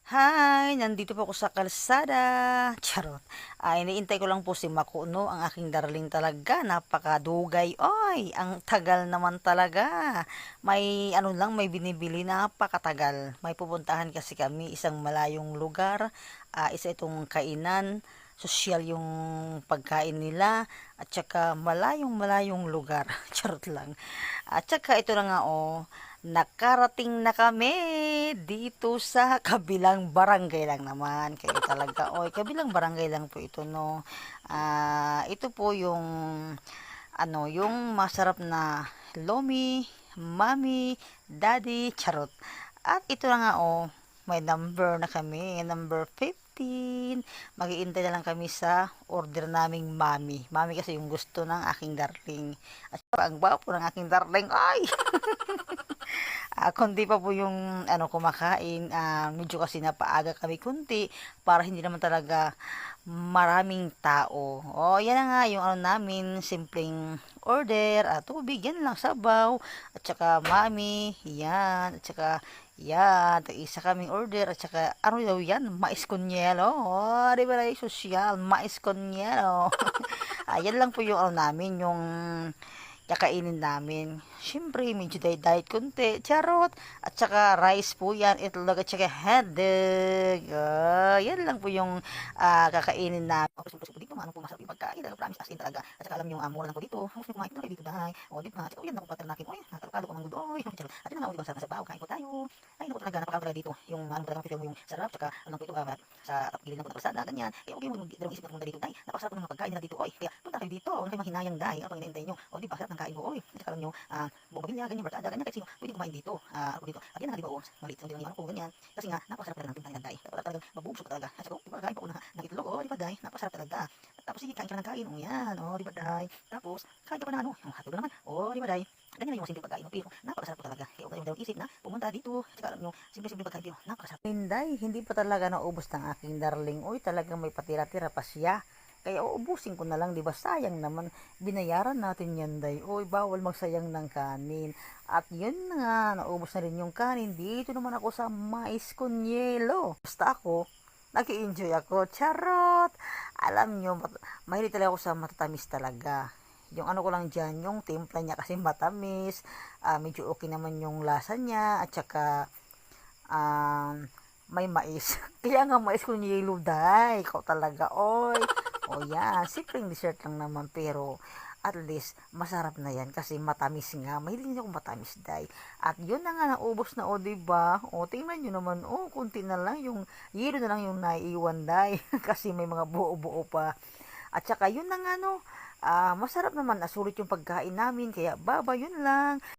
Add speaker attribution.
Speaker 1: Hi! Nandito po ako sa kalsada. Charot. Iniintay ko lang po si Makuno, ang aking darling talaga. Napakadugay. Oy, ang tagal naman talaga. May binibili, napakatagal. May pupuntahan kasi kami, isang malayong lugar. Isa itong kainan. Sosyal yung pagkain nila. At saka malayong lugar. Charot lang. At saka ito na nga nakarating na kami dito sa kabilang barangay lang naman. Kayo talaga, kabilang barangay lang po ito, no. Ito po yung masarap na lomi, mami, daddy, charot. At ito na nga, may number na kami, number 15. Mag-iintay na lang kami sa order naming mami. Mami kasi yung gusto ng aking darling. At ang gwapo ng aking darling, ay! Kundi pa po yung kumakain, medyo kasi napaaga kami kunti para hindi naman talaga maraming tao. Yan na nga yung namin, simpleng order, tubig, yan lang, sabaw, at saka mami, yan, at saka yan, isa kaming order, at saka ano daw yan, mais con yelo. Di ba na yung social, mais con yelo. Yan lang po yung namin, yung kakainin namin. Siyempre, medyo diet konti. Charot. At saka rice po yan. Itlog at saka hotdog. Yan lang po yung kakainin namin. Gusto po dito, ano po masarap yung pagkain. Talaga, promise, as in talaga. At saka alam yung mura lang po dito. Gusto nyo kumain po dito, dahay. Di ba? At saka, yan, naku, paternakin. Nakakalo ko ng gudo. Charot. At yun na nga, di ba, sa baw, kain po tayo. Ay, naku, talaga, napakalo talaga dito. Yung, talaga, feel mo yung sarap. Tsaka, ano po ito, sa gilid ng kalsada, ganyan. Okay mo, dalawang isip na pumunta dito, day. Napakasarap po ng mga pagkain nila dito. Kaya, punta kayo dito. Ano kayo manghinayang, day. Ano pang inaintay nyo? Di ba, sarap ng kain mo. At saka alam nyo, buong pamilya, ganyan, barkada, ganyan, kahit sino, pwede kumain dito. Ako dito. At yan na nga, di ba, maliit lang din ang ko, ganyan. Kasi nga, napakasarap talaga ng timpla ng day. Talagang mabubusog talaga. At saka, kain pa ko ng itlog, di ba, day? Napakasarap talaga. Tapos, sige, kain ka ng kain. Yan, di ba, day? Tapos, kain ka pa ng yung hotdog naman. Di ba, day? Ganyan na yung simple pagkain mo, pero napakasarap po talaga. Kaya huwag kayong isip na pumunta dito. At saka alam nyo, simple pagkain, pero napakasarap. Hindi pa talaga naubos ng aking darling. Talagang may patira-tira pa siya. Kaya uubusin ko na lang, 'di ba? Sayang naman, binayaran natin 'yan, day. Bawal magsayang ng kanin. At 'yun na nga, naubos na rin yung kanin. Dito naman ako sa mais con yelo. Basta ako, nag-enjoy ako. Charot! Alam nyo, mahilig talaga ako sa matatamis talaga. Yung ano ko lang dyan, yung timpla niya kasi matamis. Medyo okay naman yung lasa niya. At saka, may mais. Kaya nga mais con yelo, day. Ikaw talaga, oy. Yan, simpleng dessert lang naman pero at least masarap na yan kasi matamis nga. Mahilig niya akong matamis, day. At yun na nga, naubos na, diba? Tingnan nyo naman, kunti na lang yung yelo na lang yung naiiwan, day. Kasi may mga buo-buo pa. At saka yun na nga, no, masarap naman, sulit yung pagkain namin. Kaya, baba, yun lang.